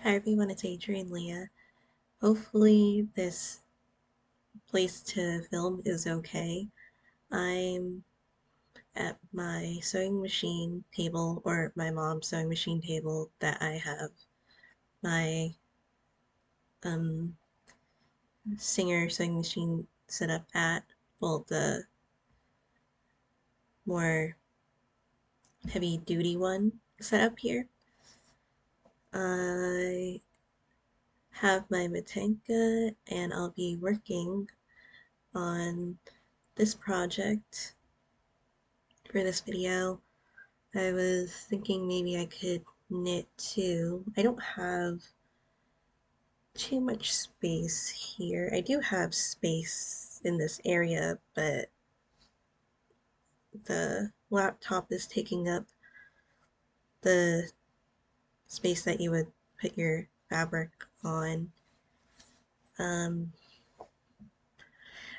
Hi everyone, it's Adrian Leah. Hopefully this place to film is okay. I'm at my sewing machine table, or my mom's sewing machine table that I have my um Singer sewing machine set up at. Well, the more heavy duty one set up here. I have my motanka and I'll be working on this project for this video. I was thinking maybe I could knit too. I don't have too much space here. I do have space in this area, but the laptop is taking up the space that you would put your fabric on. I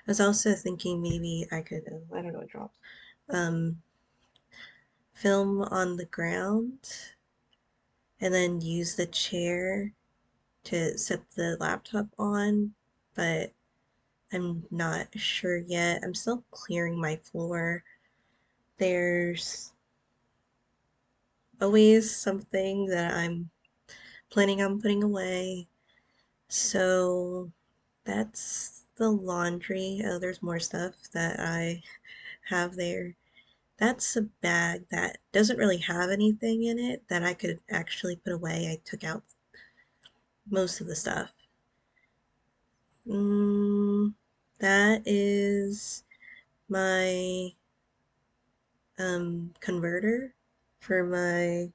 was also thinking maybe I could, I don't know what drops, um, film on the ground and then use the chair to set the laptop on, but I'm not sure yet. I'm still clearing my floor. There's always something that I'm planning on putting away. So that's the laundry. Oh, there's more stuff that I have there. That's a bag that doesn't really have anything in it that I could actually put away. I took out most of the stuff. Mm, that is my converter for my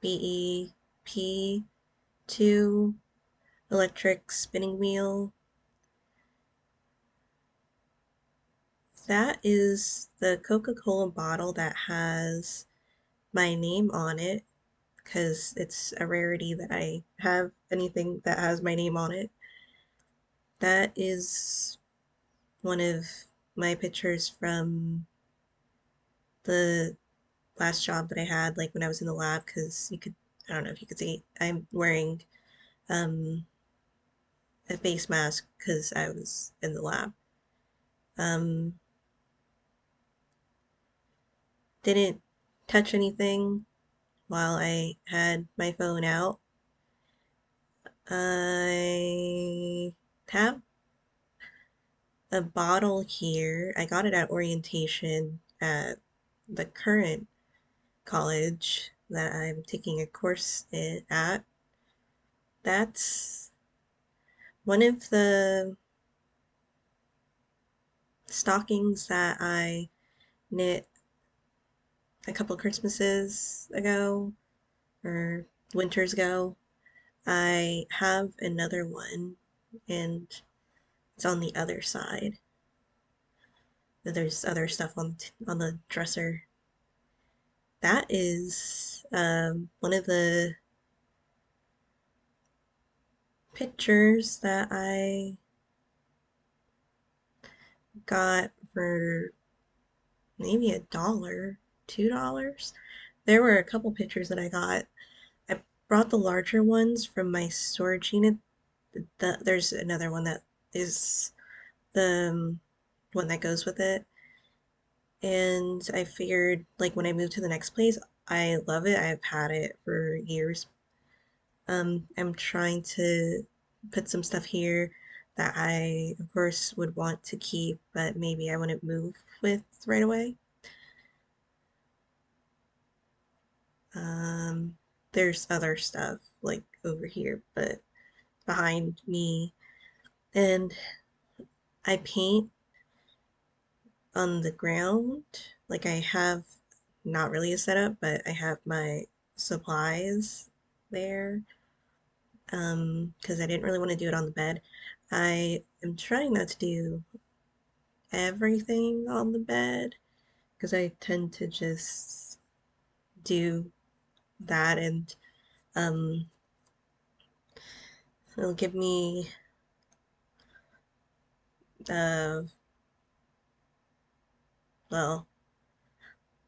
BEP2 electric spinning wheel. That is the Coca-Cola bottle that has my name on it because it's a rarity that I have anything that has my name on it. That is one of my pictures from the last job that I had, like when I was in the lab, because you could, I don't know if you could see, I'm wearing um, a face mask because I was in the lab. Um, didn't touch anything while I had my phone out. I have a bottle here. I got it at orientation at the current college that I'm taking a course at. That's one of the stockings that I knit a couple Christmases ago or winters ago. I have another one and it's on the other side. There's other stuff on the dresser. That is one of the pictures that I got for maybe $1, $2. There were a couple pictures that I got. I brought the larger ones from my storage unit. There's another one that is the one that goes with it. And I figured, like, when I moved to the next place, I love it. I've had it for years. I'm trying to put some stuff here that I, of course, would want to keep, but maybe I wouldn't move with right away. Um, there's other stuff like over here, but behind me. And I paint on the ground. Like I have not really a setup, but I have my supplies there. Because I didn't really want to do it on the bed. I am trying not to do everything on the bed because I tend to just do that and um it'll give me uh well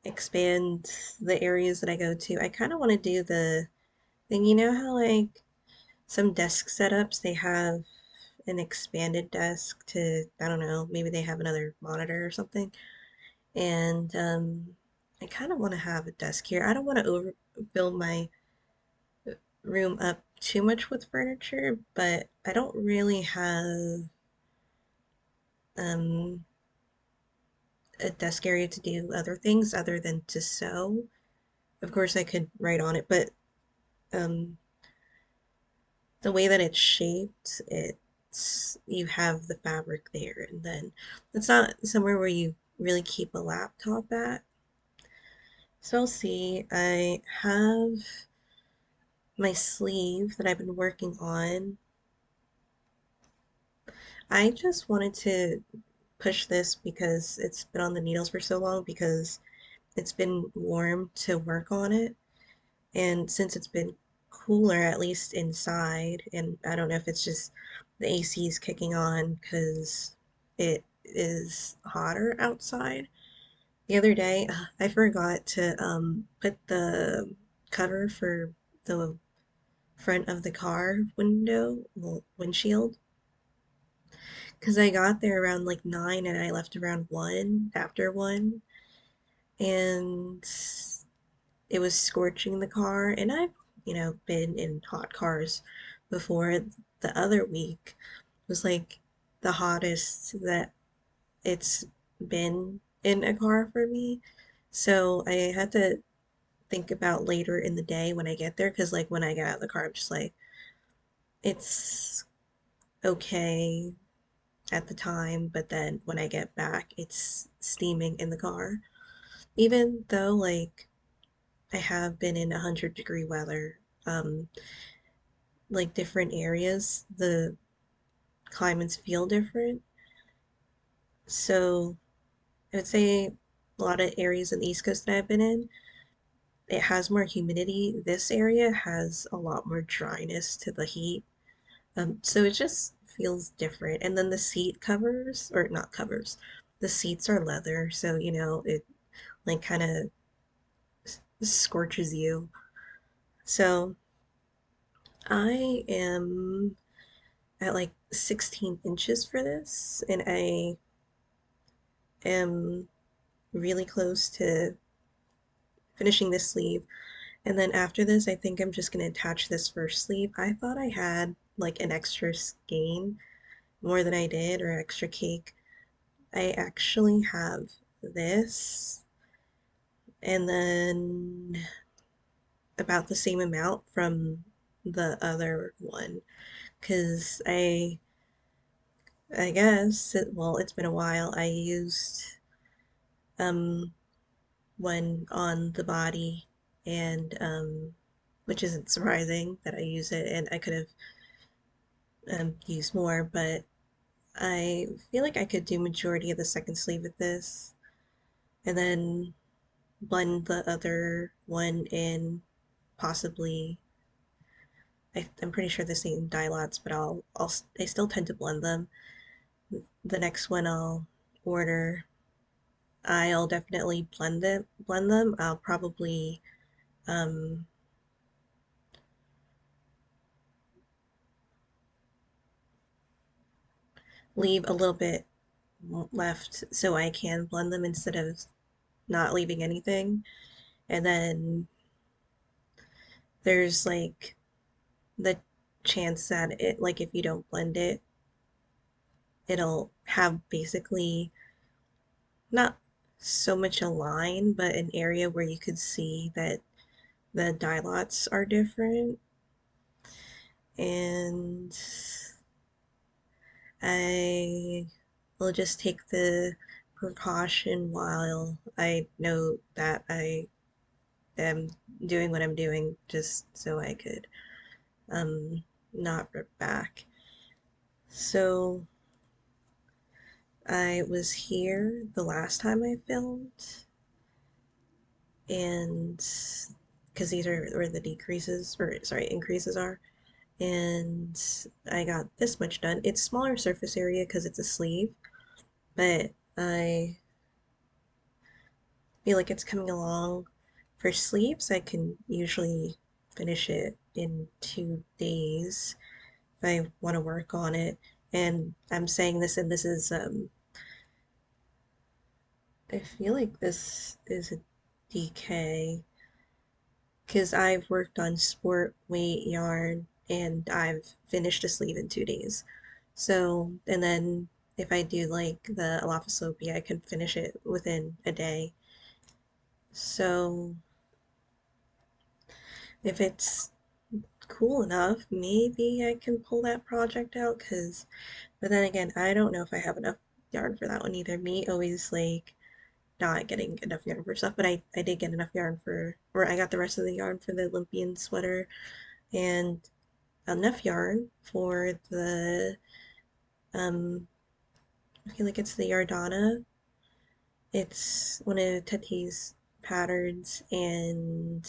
expand the areas that I go to. I kind of want to do the And you know how like some desk setups they have an expanded desk to, I don't know, maybe they have another monitor or something. And I kind of want to have a desk here. I don't want to overfill my room up too much with furniture, but I don't really have um, a desk area to do other things other than to sew. Of course, I could write on it, but um, the way that it's shaped, it's you have the fabric there, and then it's not somewhere where you really keep a laptop at. So I'll see. I have my sleeve that I've been working on. I just wanted to push this because it's been on the needles for so long because it's been warm to work on it. And since it's been cooler, at least inside, and I don't know if it's just the AC is kicking on because it is hotter outside. The other day, I forgot to put the cover for the front of the car window, well, windshield, because I got there around like 9 and I left around 1, after 1, and it was scorching the car. And I've, been in hot cars before. The other week was like the hottest that it's been in a car for me. So I had to think about later in the day when I get there, because like when I get out of the car, I'm just like, it's okay at the time, but then when I get back, it's steaming in the car. Even though like I have been in 100-degree weather, like different areas, the climates feel different. So I would say a lot of areas in the East Coast that I've been in, it has more humidity. This area has a lot more dryness to the heat. So it just feels different. And then the seat covers, or not covers, the seats are leather, so it like kind of scorches you. So I am at like 16 inches for this, and I am really close to finishing this sleeve. And then after this, I think I'm just going to attach this first sleeve. I thought I had like an extra skein more than I did, or extra cake. I actually have this, and then about the same amount from the other one, because I guess well, it's been a while. I used um one on the body, and which isn't surprising that I use it, and I could have used more, but I feel like I could do majority of the second sleeve with this, and then blend the other one in, possibly. I'm pretty sure the same dye lots, but I still tend to blend them. The next one I'll order, I'll definitely blend them. I'll probably um, leave a little bit left so I can blend them instead of not leaving anything. And then there's like the chance that it, like if you don't blend it, it'll have basically not so much a line, but an area where you could see that the dye lots are different. And I will just take the precaution while I know that I am doing what I'm doing, just so I could um not rip back. So I was here the last time I filmed, and because these are where the decreases, or sorry, increases are, and I got this much done. It's smaller surface area because it's a sleeve, but I feel like it's coming along. For sleeves, I can usually finish it in 2 days if I want to work on it. And I'm saying this, and this is, I feel like this is a DK because I've worked on sport weight yarn and I've finished a sleeve in 2 days. So, and then if I do like the Alapha I can finish it within a day. So, if it's cool enough, maybe I can pull that project out. Cause, but then again, I don't know if I have enough yarn for that one either. Me always like not getting enough yarn for stuff, but I did get enough yarn for, or I got the rest of the yarn for the Olympian sweater and enough yarn for the, um, I feel like it's the Yardana. It's one of Teti's patterns and,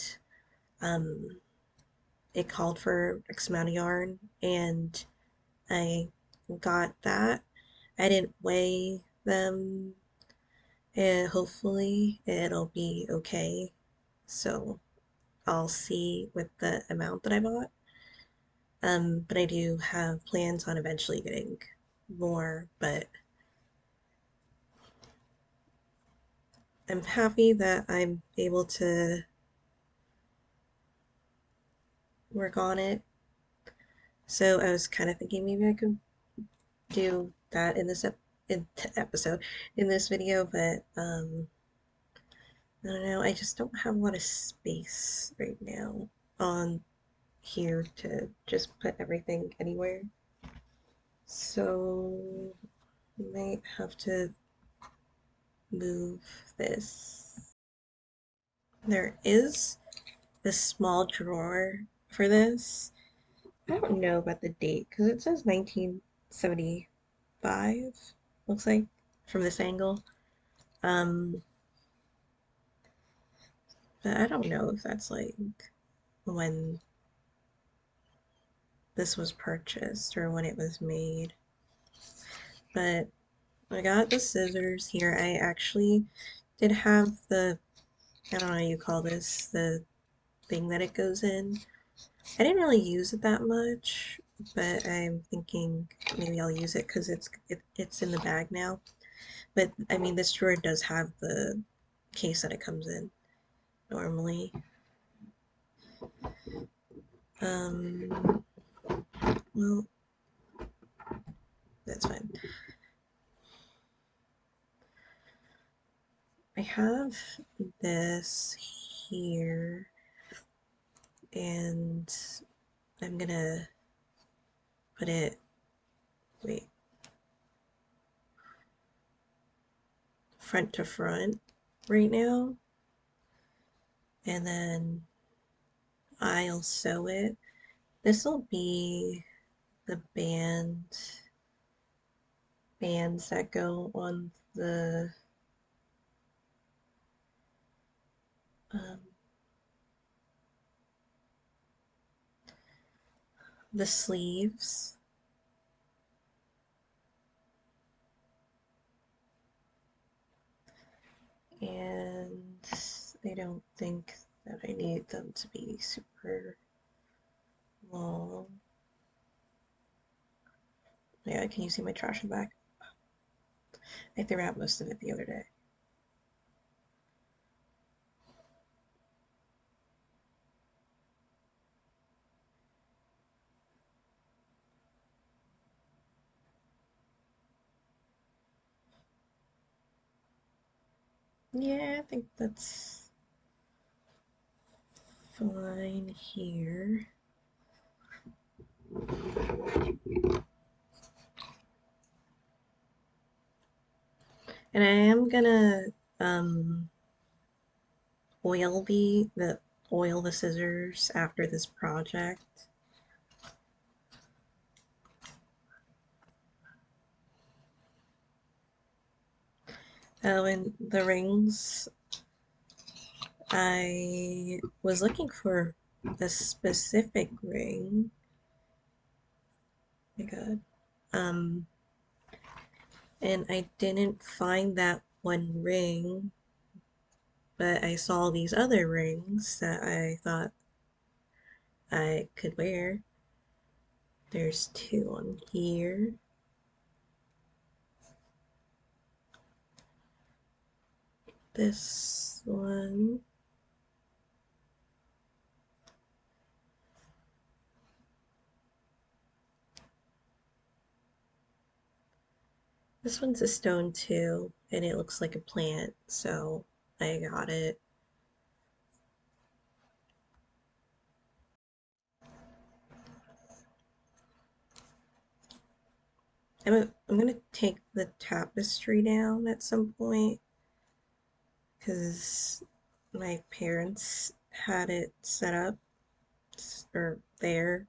um, it called for X amount of yarn and I got that. I didn't weigh them and hopefully it'll be okay. So I'll see with the amount that I bought. But I do have plans on eventually getting more, but I'm happy that I'm able to work on it. So I was kind of thinking maybe I could do that in this episode, in this video, but I don't know, I just don't have a lot of space right now on here to just put everything anywhere. So I might have to move this. There is a small drawer for this. I don't know about the date because it says 1975, looks like, from this angle. Um, but I don't know if that's like when this was purchased or when it was made. But I got the scissors here. I actually did have the, I don't know how you call this, the thing that it goes in. I didn't really use it that much, but I'm thinking maybe I'll use it because it's in the bag now. But I mean, this drawer does have the case that it comes in normally. Um, well, that's fine. I have this here, and I'm gonna put it, wait, front to front right now, and then I'll sew it. This will be the bands that go on um, the sleeves. And I don't think that I need them to be super long. Yeah, can you see my trash in the back? I threw out most of it the other day. Yeah, I think that's fine here. And I am gonna oil oil the scissors after this project. Oh, and the rings, I was looking for a specific ring. Oh my God. Um, and I didn't find that one ring, but I saw these other rings that I thought I could wear. There's two on here. This one. This one's a stone too, and it looks like a plant, so I got it. I'm gonna take the tapestry down at some point because my parents had it set up or there.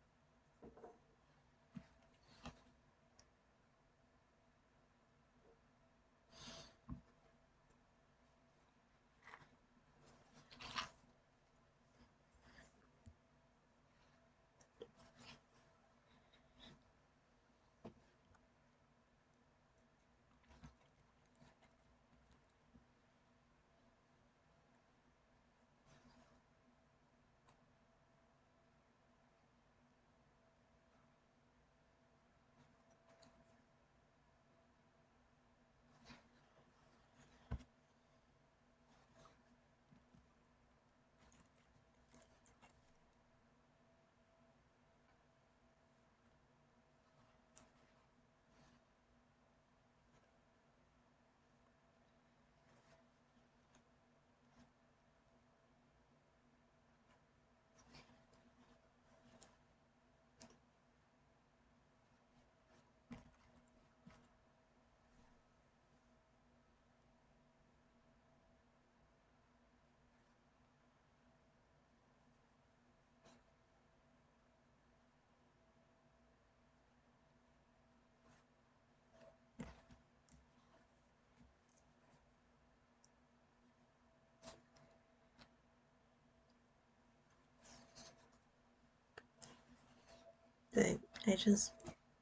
But I just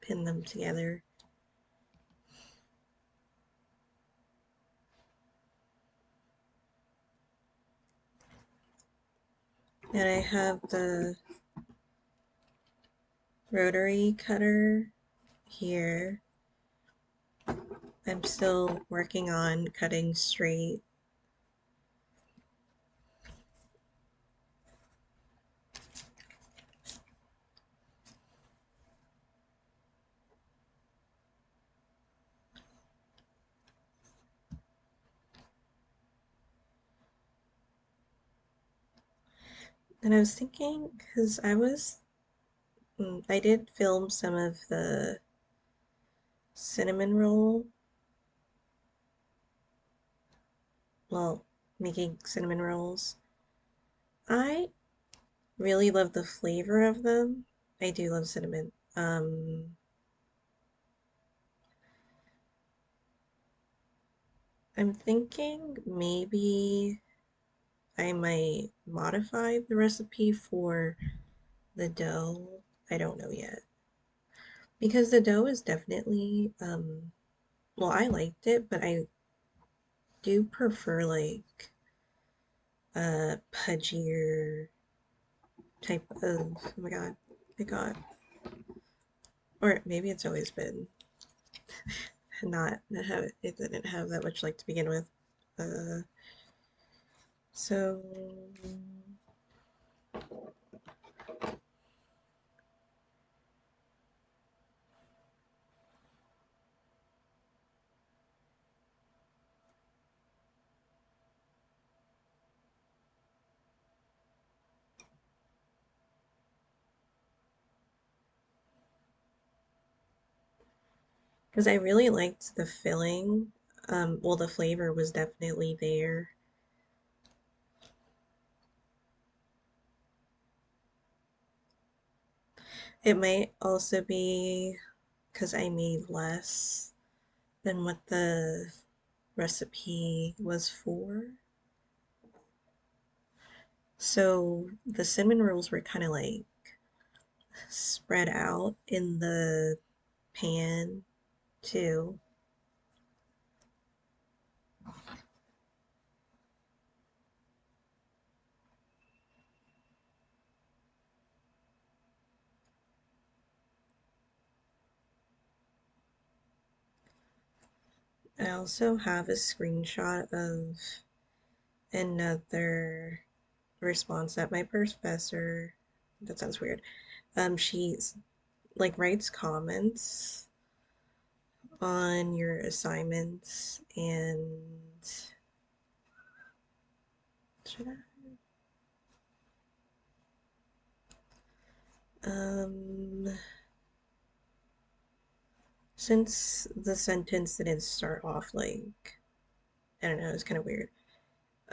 pinned them together. And I have the rotary cutter here. I'm still working on cutting straight. And I was thinking, because I did film some of the cinnamon roll, well, making cinnamon rolls. I really love the flavor of them. I do love cinnamon. I'm thinking maybe I might modify the recipe for the dough. I don't know yet. Because the dough is definitely, well, I liked it, but I do prefer like a pudgier type of, oh my God, I got, or maybe it's always been not have it didn't have that much like to begin with. Uh, so because I really liked the filling. Well, the flavor was definitely there. It might also be because I made less than what the recipe was for. So the cinnamon rolls were kind of like spread out in the pan too. I also have a screenshot of another response that my professor, that sounds weird, she's like writes comments on your assignments and should since the sentence didn't start off like, I don't know, it's kind of weird.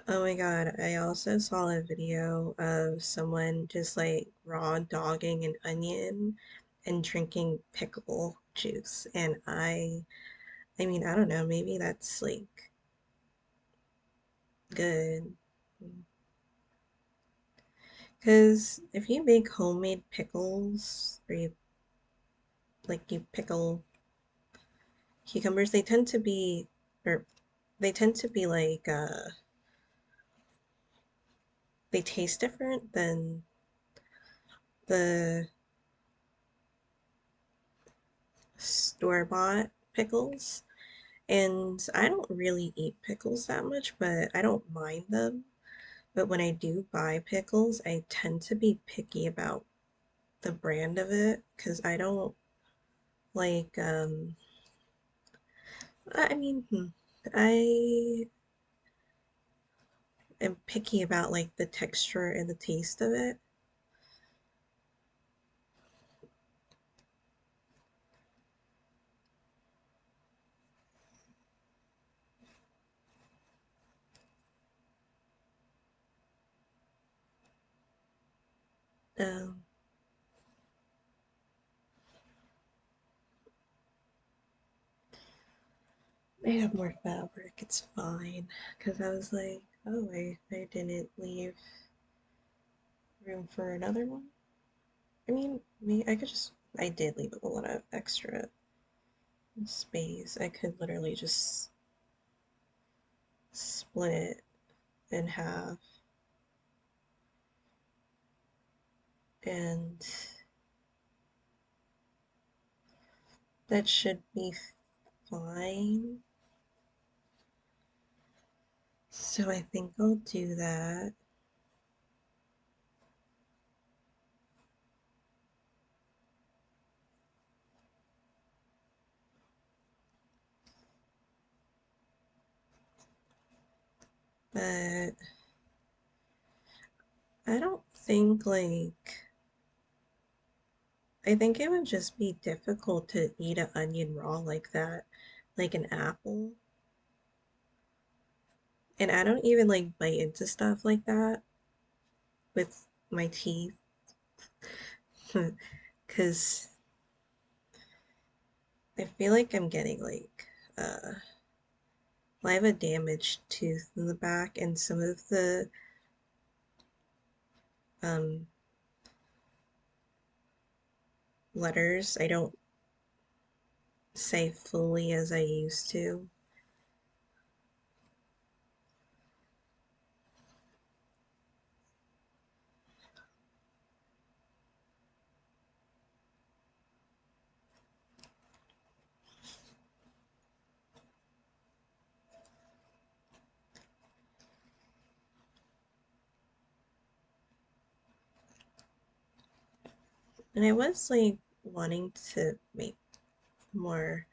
Oh my god, I also saw a video of someone just like raw dogging an onion and drinking pickle juice. And I mean, I don't know, maybe that's like good. Because if you make homemade pickles or you you pickle cucumbers, they tend to be, or they tend to be like, they taste different than the store-bought pickles. And I don't really eat pickles that much, but I don't mind them. But when I do buy pickles, I tend to be picky about the brand of it because I don't like, I mean, I am picky about like the texture and the taste of it. Um, I have more fabric, it's fine. Because I was like, oh, I didn't leave room for another one. I mean, me, I could just, I did leave a lot of extra space. I could literally just split it in half and that should be fine. So I think I'll do that. But I don't think I think it would just be difficult to eat an onion raw like that, like an apple. And I don't even like bite into stuff like that with my teeth because I feel like I'm getting I have a damaged tooth in the back and some of the um letters I don't say fully as I used to. And I was like wanting to make more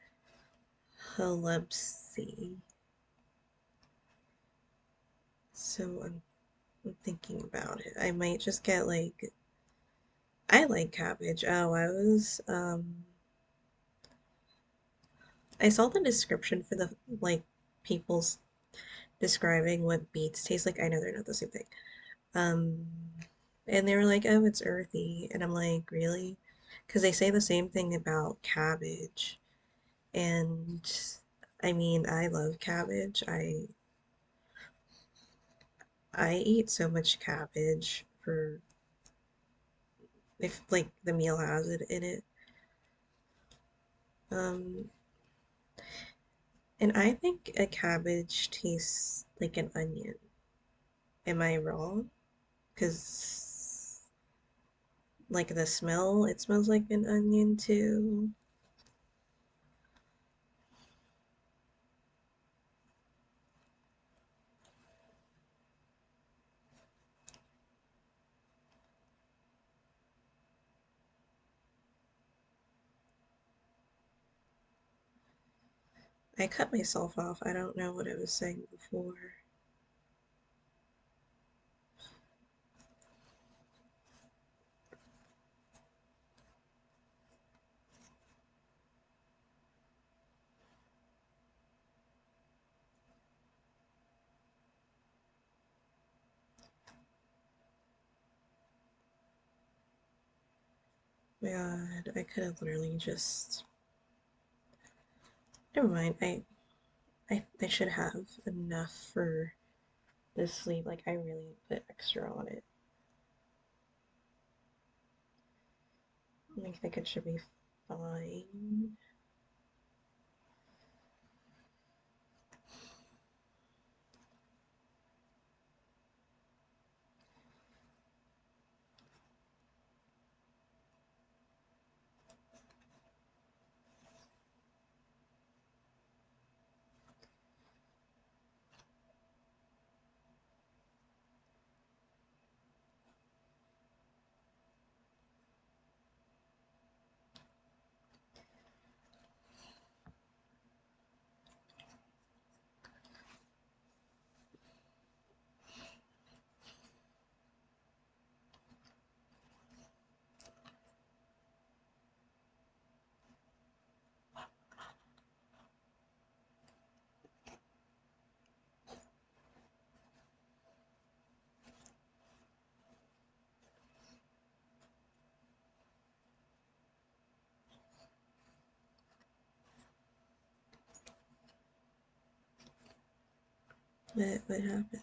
halebsi. So I'm thinking about it. I might just get like I like cabbage. Oh, I saw the description for the like people's describing what beets taste like. I know they're not the same thing. Um, and they were like, "Oh, it's earthy," and I'm like, "Really?" Because they say the same thing about cabbage, and I mean, I love cabbage. I eat so much cabbage for if like the meal has it in it. Um, and I think a cabbage tastes like an onion. Am I wrong? Because like the smell, it smells like an onion too. I cut myself off. I don't know what I was saying before. God, I could have literally just. Never mind. I should have enough for this sleeve. Like, I really put extra on it. I think it should be fine. What happened?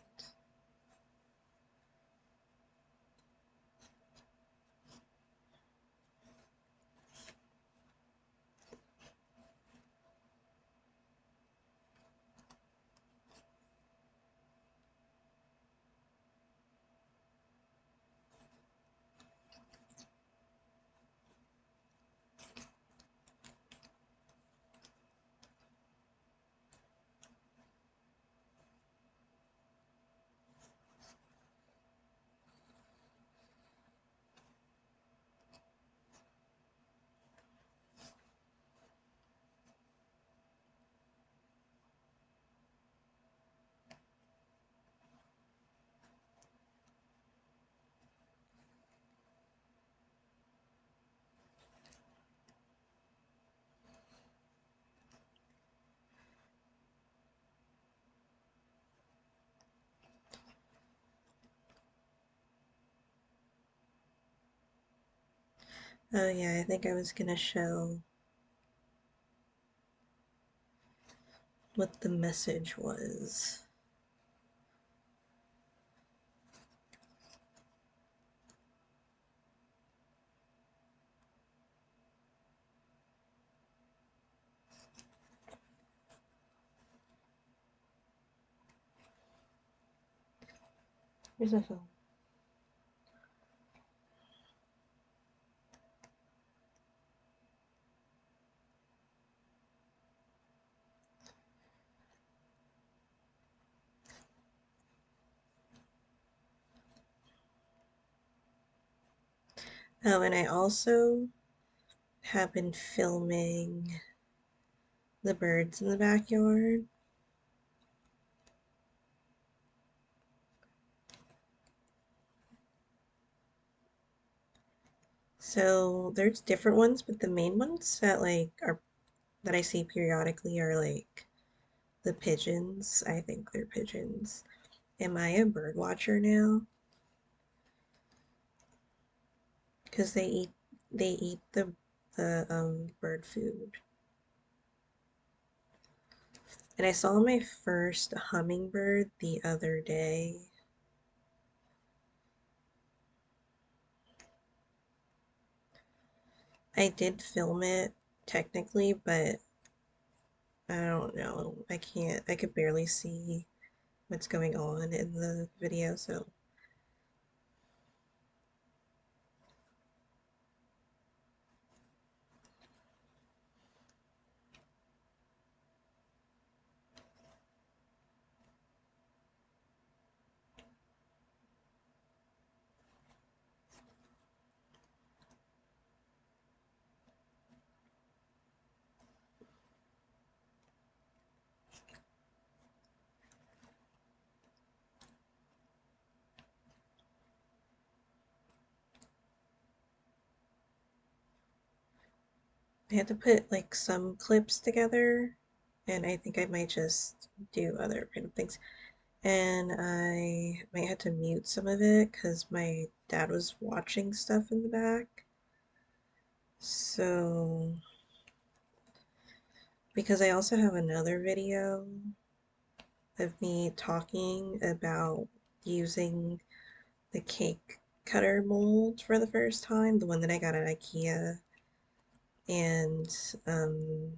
Oh yeah, I think I was gonna show what the message was. Here's my phone. Oh, and I also have been filming the birds in the backyard. So there's different ones, but the main ones that that I see periodically are like the pigeons. I think they're pigeons. Am I a bird watcher now? Because they eat the bird food. And I saw my first hummingbird the other day. I did film it technically, but I don't know. I could barely see what's going on in the video, so I had to put like some clips together, and I think I might just do other random things. And I might have to mute some of it because my dad was watching stuff in the back. So, because I also have another video of me talking about using the cake cutter mold for the first time, the one that I got at IKEA. And um,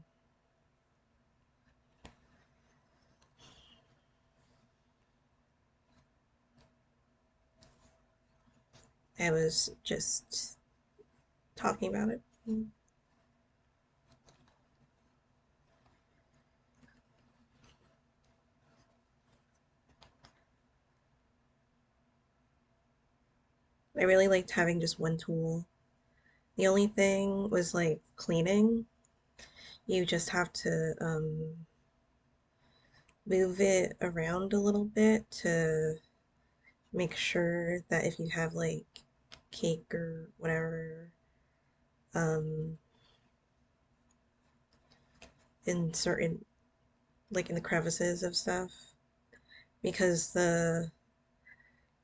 I was just talking about it. I really liked having just one tool. The only thing was like cleaning. You just have to move it around a little bit to make sure that if you have like cake or whatever um, in certain, like in the crevices of stuff, because the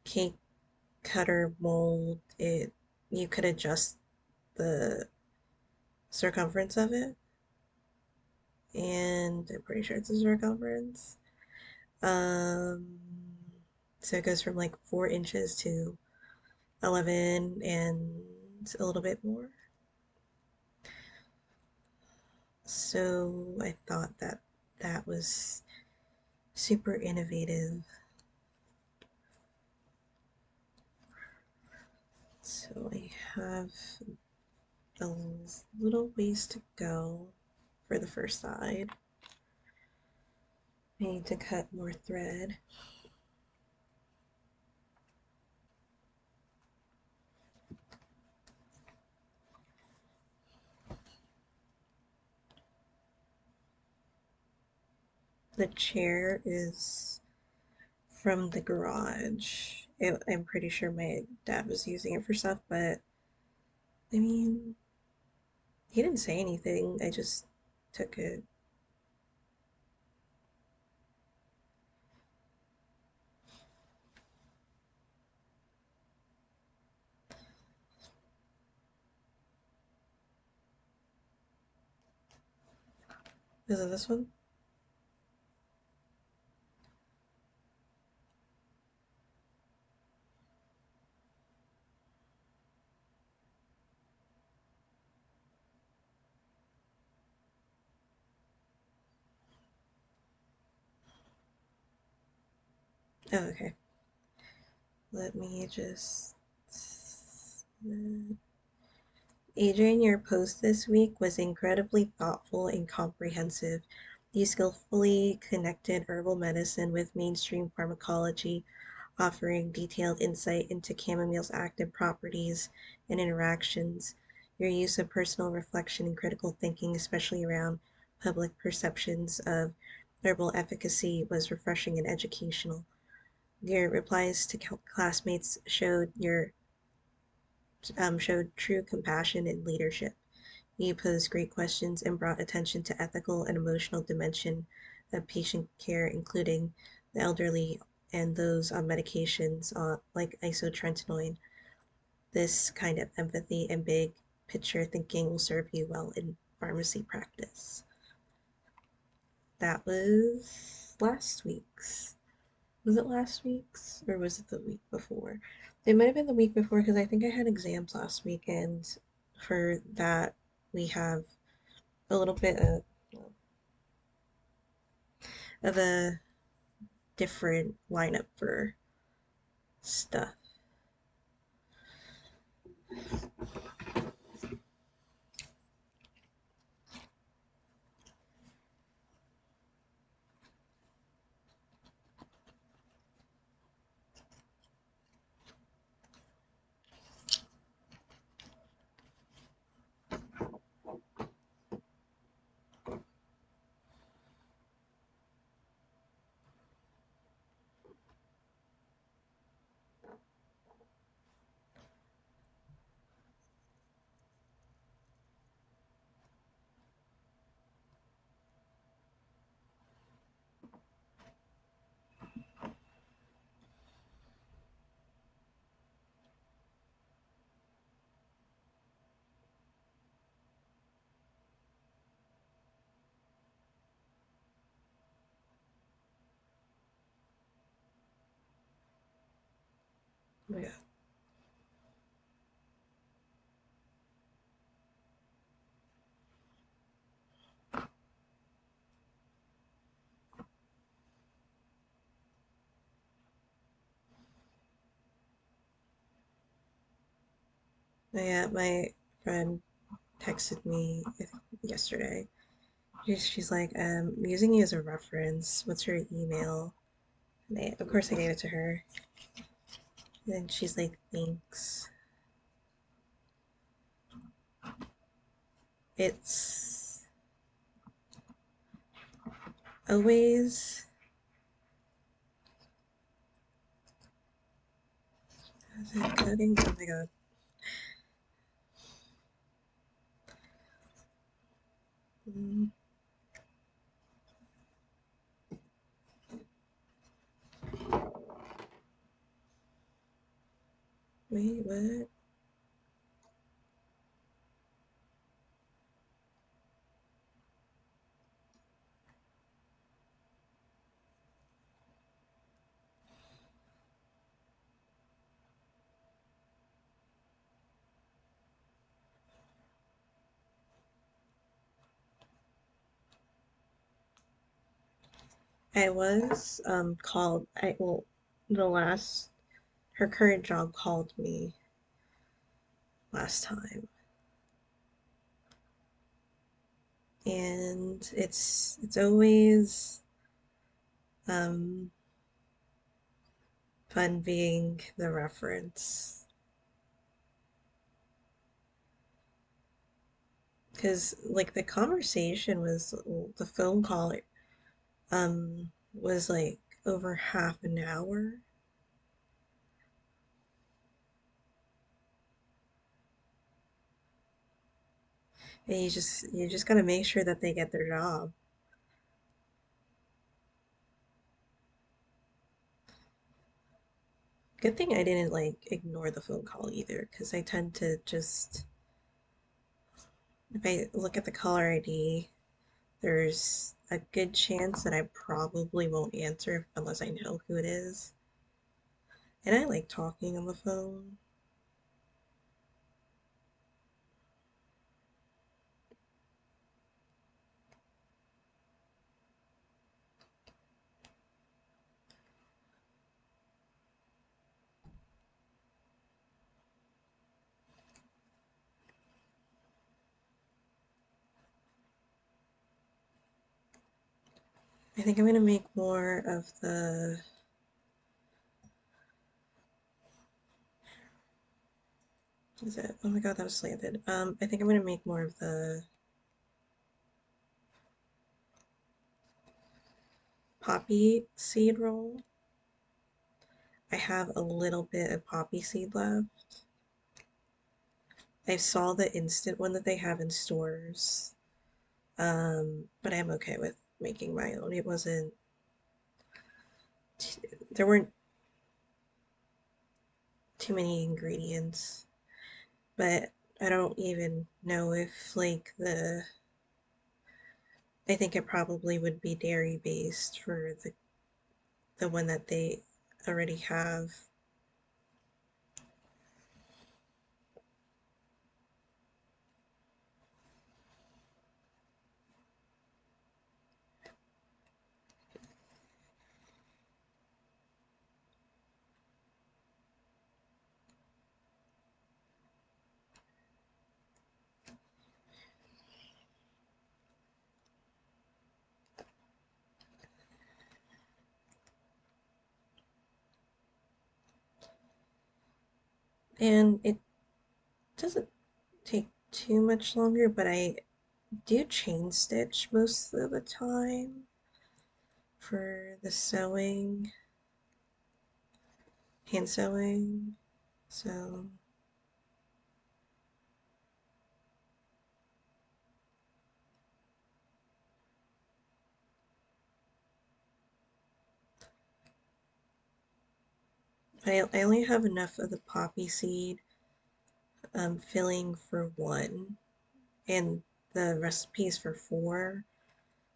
cake cutter mold, you could adjust the circumference of it, and I'm pretty sure it's a circumference. Um, so it goes from like 4 inches to 11 and a little bit more. So I thought that that was super innovative. So I have a little ways to go for the first side. I need to cut more thread. The chair is from the garage. I'm pretty sure my dad was using it for stuff, but I mean, he didn't say anything. I just took it. Is it this one? Oh, okay. Let me just. Adrian, your post this week was incredibly thoughtful and comprehensive. You skillfully connected herbal medicine with mainstream pharmacology, offering detailed insight into chamomile's active properties and interactions. Your use of personal reflection and critical thinking, especially around public perceptions of herbal efficacy, was refreshing and educational. Your replies to classmates showed true compassion and leadership. You posed great questions and brought attention to ethical and emotional dimension of patient care, including the elderly and those on medications like isotretinoin. This kind of empathy and big picture thinking will serve you well in pharmacy practice. That was last week's. Was it last week's or was it the week before? It might have been the week before because I think I had exams last week, and for that, we have a little bit of a different lineup for stuff. Yeah. Yeah, my friend texted me yesterday. She's like, I'm using you as a reference. What's your email? And of course, I gave it to her. And she's like, thanks. It's always. Is it coding? Oh my god. Mm, wait, what? I was called. The last her current job called me last time, and it's always um fun being the reference because like the conversation was the phone call was like over half an hour, and you just gotta make sure that they get their job. Good thing I didn't like ignore the phone call either, because I tend to just if I look at the caller ID, there's a good chance that I probably won't answer unless I know who it is. And I like talking on the phone. I think I'm gonna make more of the. Is it? Oh my god, that was slanted. I think I'm gonna make more of the poppy seed roll. I have a little bit of poppy seed left. I saw the instant one that they have in stores, but I'm okay with making my own. It wasn't. There weren't too many ingredients, but I don't even know if like the. I think it probably would be dairy based for the one that they already have. And it doesn't take too much longer, but I do chain stitch most of the time for the sewing, hand sewing. So I only have enough of the poppy seed filling for one, and the recipes for four.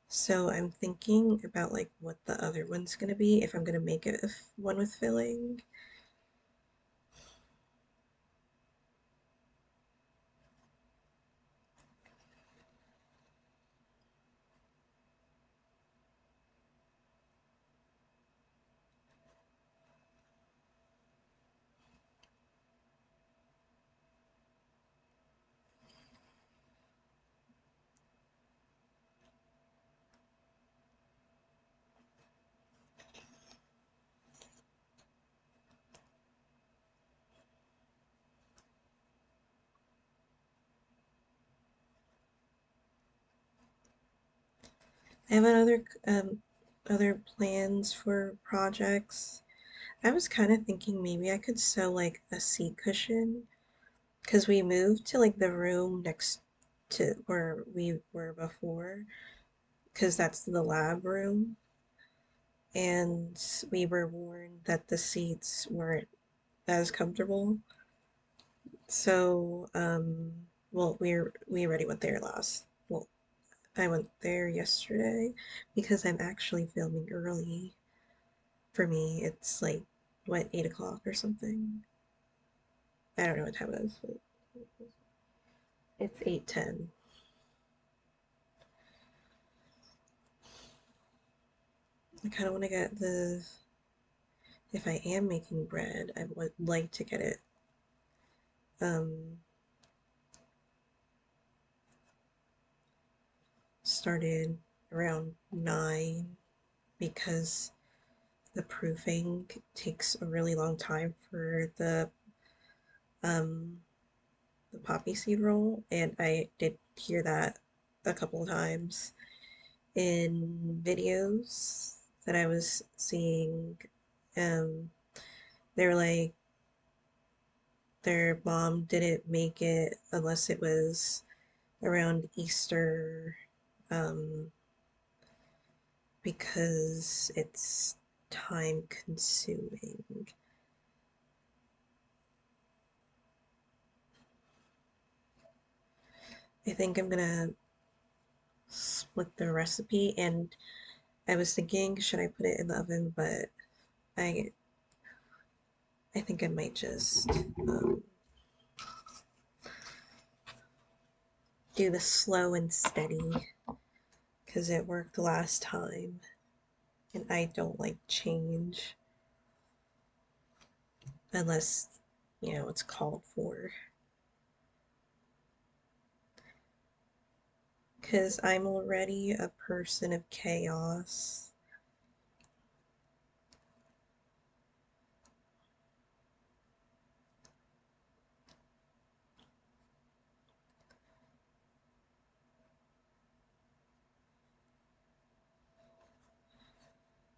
So I'm thinking about like what the other one's gonna be if I'm gonna make it one with filling. I have other plans for projects. I was kind of thinking maybe I could sew like a seat cushion because we moved to like the room next to where we were before because that's the lab room, and we were warned that the seats weren't as comfortable. So, well, we already went there last. Well, I went there yesterday because I'm actually filming early. For me, it's like what, 8 o'clock or something. I don't know what time it is, but it's 8:10. I kind of want to get the. If I am making bread, I would like to get it um started around 9 because the proofing takes a really long time for um the poppy seed roll, and I did hear that a couple of times in videos that I was seeing. Um, they were like their mom didn't make it unless it was around Easter, um, because it's time consuming. I think I'm gonna split the recipe, and I was thinking, should I put it in the oven? But I I think I might just do the slow and steady because it worked last time, and I don't like change unless it's called for. Because I'm already a person of chaos.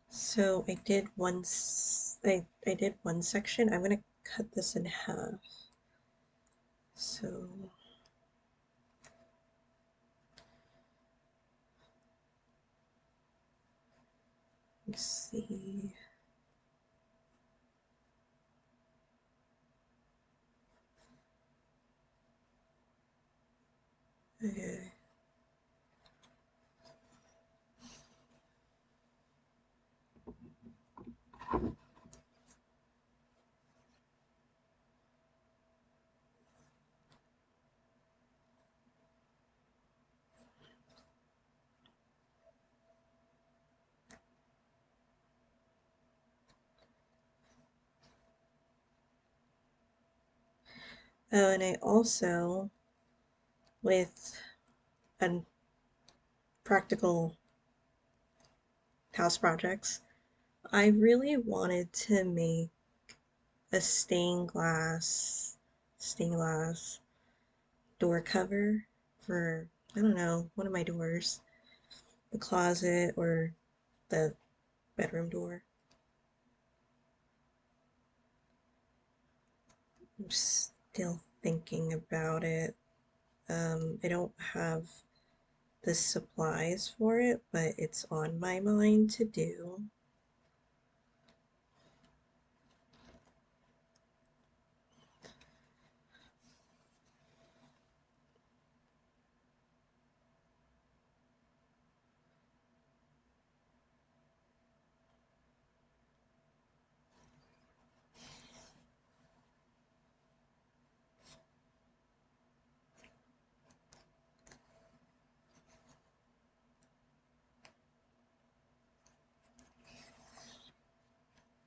So I did one section. I'm gonna cut this in half. So let's see. Okay. Oh, and I also, with un practical house projects, I really wanted to make a stained glass door cover for, I don't know, one of my doors, the closet or the bedroom door. I'm still thinking about it. I don't have the supplies for it, but it's on my mind to do.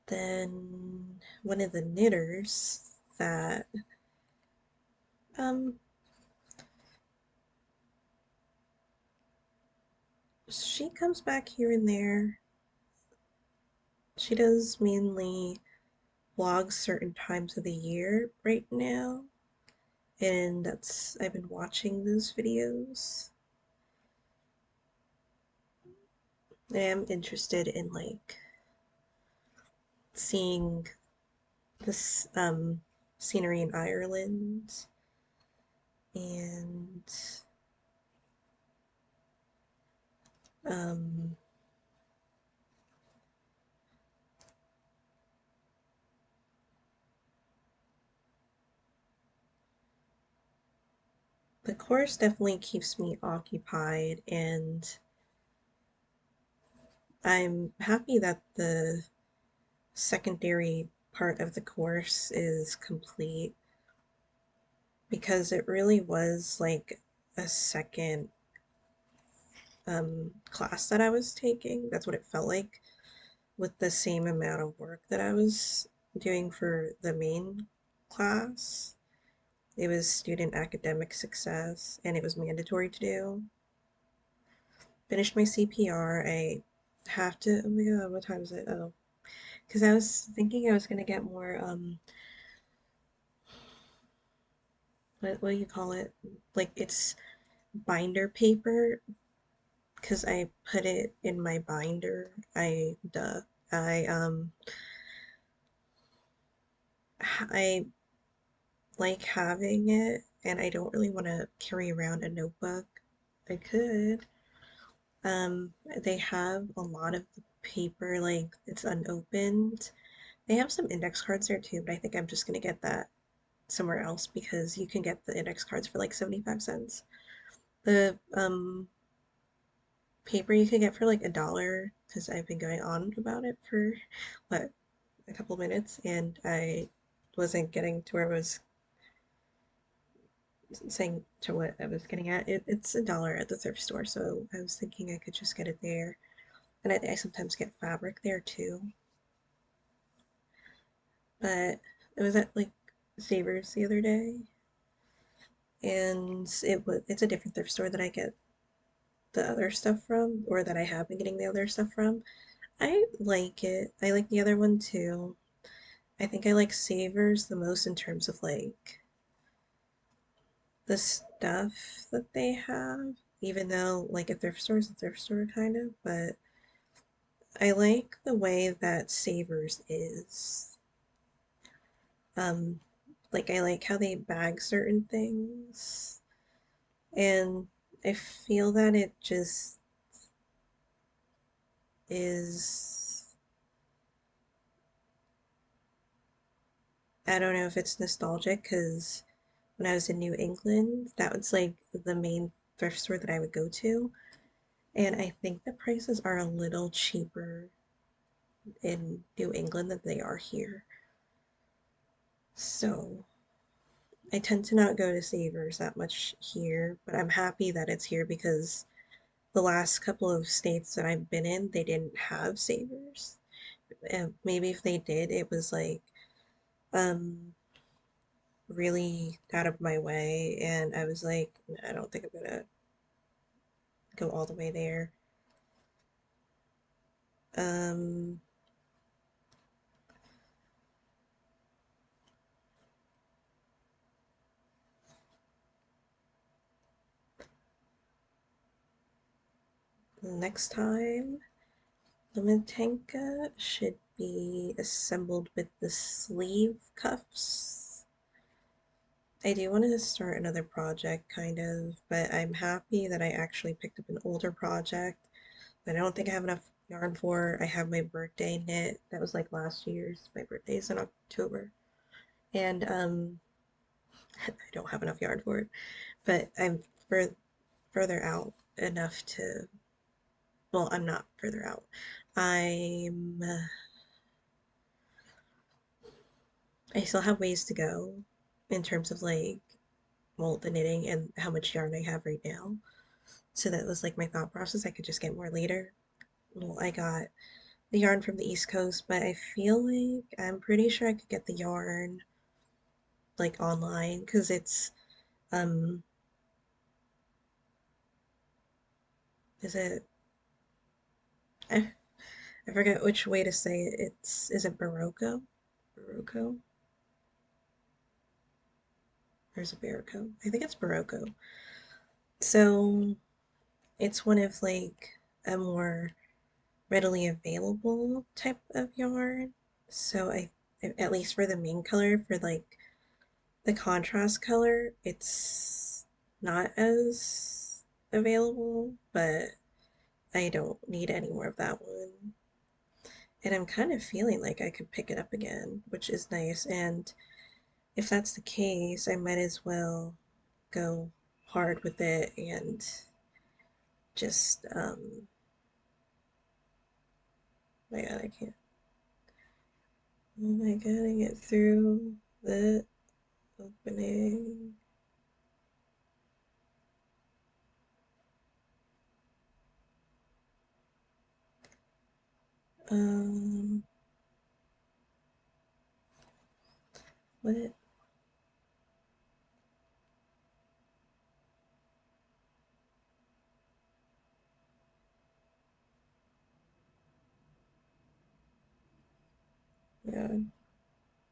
Then one of the knitters that um she comes back here and there. She does mainly vlogs certain times of the year right now, and I've been watching those videos. I am interested in like seeing this scenery in Ireland and um the course definitely keeps me occupied, and I'm happy that the secondary part of the course is complete because it really was like a second class that I was taking. That's what it felt like with the same amount of work that I was doing for the main class. It was student academic success and it was mandatory to do. Finished my CPR. I have to, oh my God, what time is it? Oh, because I was thinking I was gonna get more, what do you call it? Like it's binder paper because I put it in my binder. I I like having it and I don't really want to carry around a notebook. I could. They have a lot of the paper, like it's unopened. They have some index cards there too, but I think I'm just gonna get that somewhere else because you can get the index cards for like 75 cents. The paper you could get for like $1 because I've been going on about it for what, a couple minutes and I wasn't getting to where I was saying to what I was getting at. It's $1 at the thrift store, so I was thinking I could just get it there. And I sometimes get fabric there too. But I was at like Savers the other day, and it's a different thrift store that I get the other stuff from, or that I have been getting the other stuff from. I like it. I like the other one too. I think I like Savers the most in terms of like the stuff that they have, even though like a thrift store is a thrift store kind of, but I like the way that Savers is. Um, like I like how they bag certain things, and I feel that it just is. I don't know if it's nostalgic because when I was in New England, that was like the main thrift store that I would go to, and I think the prices are a little cheaper in New England than they are here. So I tend to not go to Savers that much here, but I'm happy that it's here because the last couple of states that I've been in, they didn't have Savers. And maybe if they did, it was like um really out of my way, and I was like, I don't think I'm gonna go all the way there. Um, Next time, the motanka should be assembled with the sleeve cuffs. I do want to start another project, kind of, but I'm happy that I actually picked up an older project that I don't think I have enough yarn for. I have my birthday knit. That was like last year's. My birthday's in October. And I don't have enough yarn for it. But I'm further out enough to, well, I'm not further out. I'm I still have ways to go in terms of like, well, the knitting and how much yarn I have right now. So that was like my thought process. I could just get more later. Well, I got the yarn from the East Coast, but I feel like I'm pretty sure I could get the yarn like online because it's um is it I, I forget which way to say it. It's is it Barocco? Barocco? Or is it Barocco? I think it's Barocco. So it's one of like a more readily available type of yarn. So at least for the main color, for like the contrast color, it's not as available, but I don't need any more of that one. And I'm kind of feeling like I could pick it up again, which is nice. And if that's the case, I might as well go hard with it and just, my God, I can't. Oh my God, I get through the opening. Um, what? Yeah,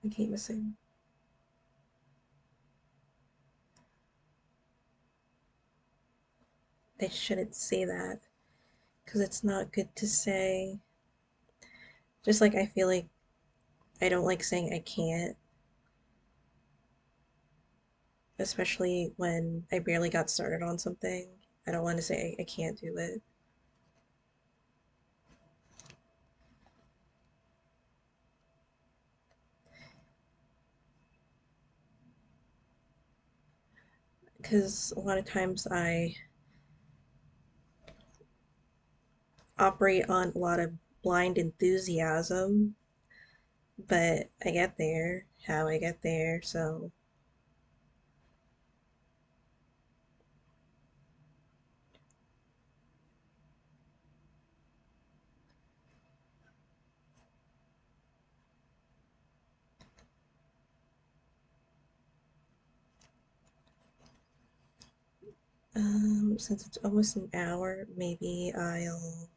I keep missing. I shouldn't say that because it's not good to say. Just like I feel like I don't like saying I can't, especially when I barely got started on something. I don't want to say I can't do it because a lot of times I operate on a lot of blind enthusiasm, but I get there how I get there. So, since it's almost an hour, maybe I'll,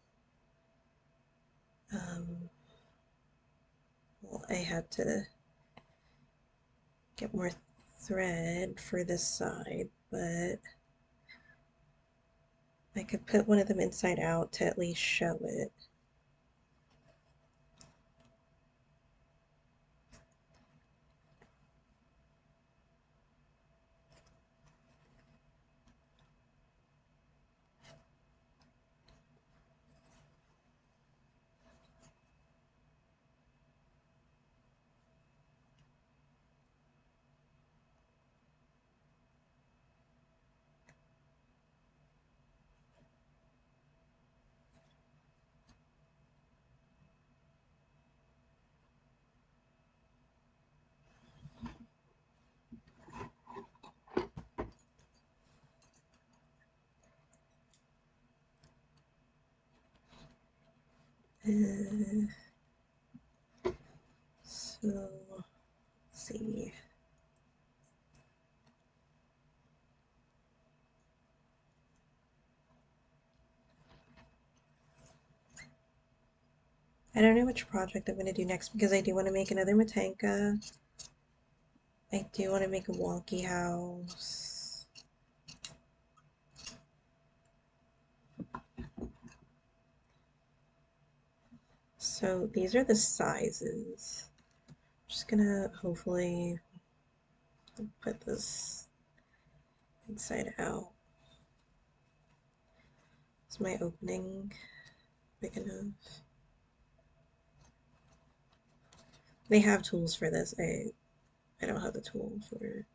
um, well, I had to get more thread for this side, but I could put one of them inside out to at least show it. Uh, so, let's see. I don't know which project I'm going to do next because I do want to make another motanka. I do want to make a wonky house. So these are the sizes. I'm just gonna hopefully put this inside out. Is my opening big enough? They have tools for this. I don't have the tool for it.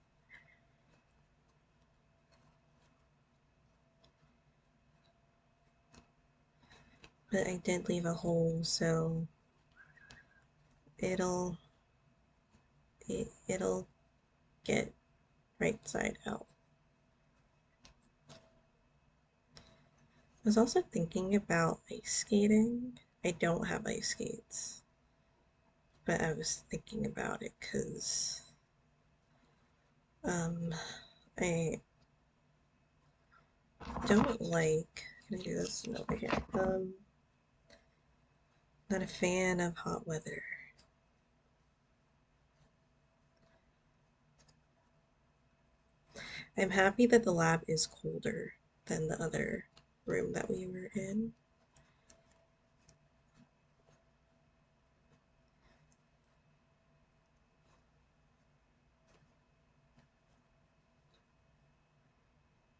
But I did leave a hole, so it'll it'll get right side out. I was also thinking about ice skating. I don't have ice skates, but I was thinking about it because um, I don't like. Can I do this? No, over here. Not a fan of hot weather. I'm happy that the lab is colder than the other room that we were in.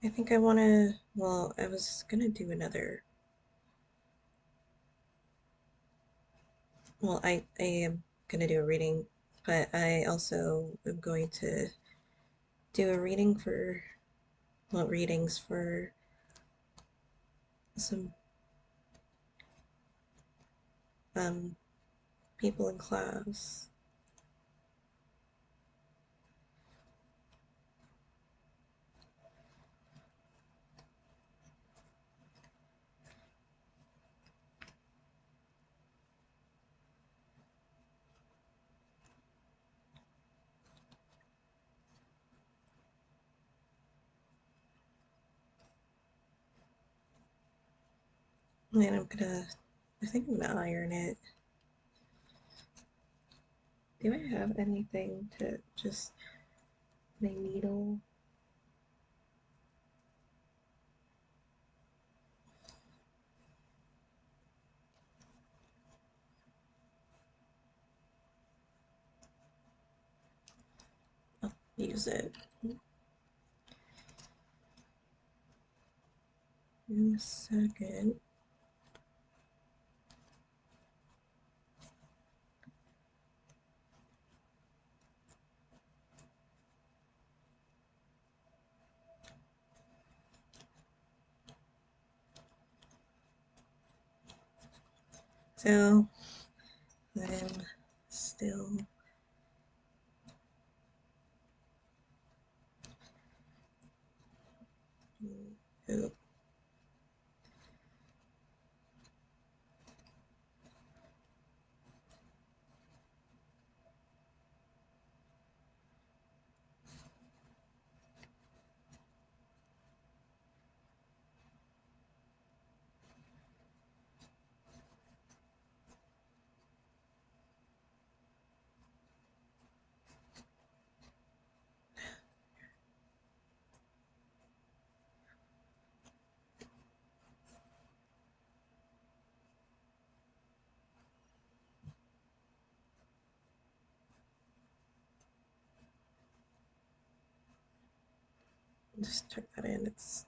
I think I want to, well, I was gonna do another, well, I am gonna do a reading, but I also am going to do a reading for, well, readings for some um people in class. And I think I'm gonna iron it. Do I have anything to just my needle? I'll use it in a second. So I'm still oh, just tuck that in. It's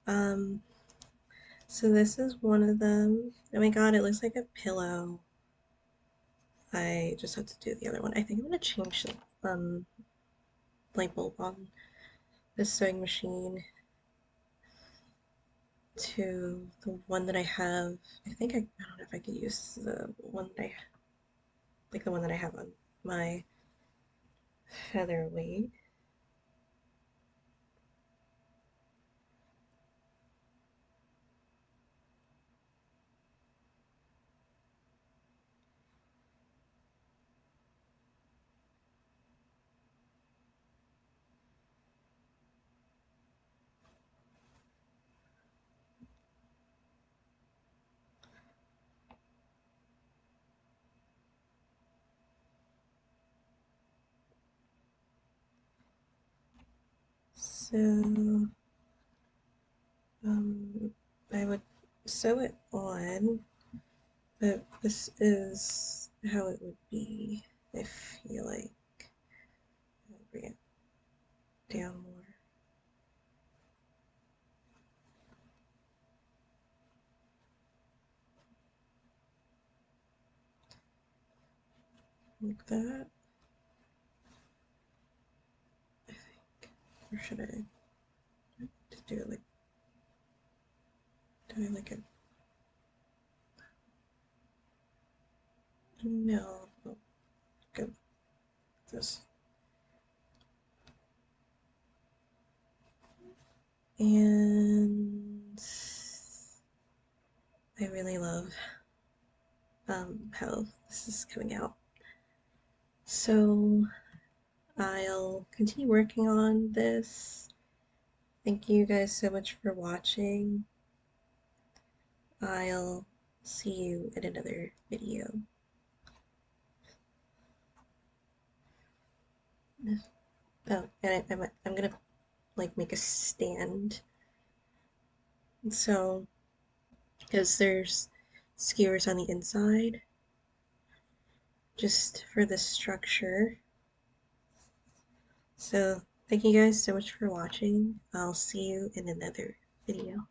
fine. So this is one of them. Oh my god, it looks like a pillow. I just have to do the other one. I think I'm gonna change the light bulb on this sewing machine to the one that I have. I don't know if I could use the one that I like the one that I have on my featherweight. So um, I would sew it on, but this is how it would be. I feel like I'll bring it down more like that. I think, or should I just do it like do I like a no? I'll go with this. And I really love how this is coming out. So I'll continue working on this. Thank you guys so much for watching. I'll see you in another video. Oh, and I'm gonna like make a stand. So, because there's skewers on the inside, just for the structure. So Thank you guys so much for watching. I'll see you in another video.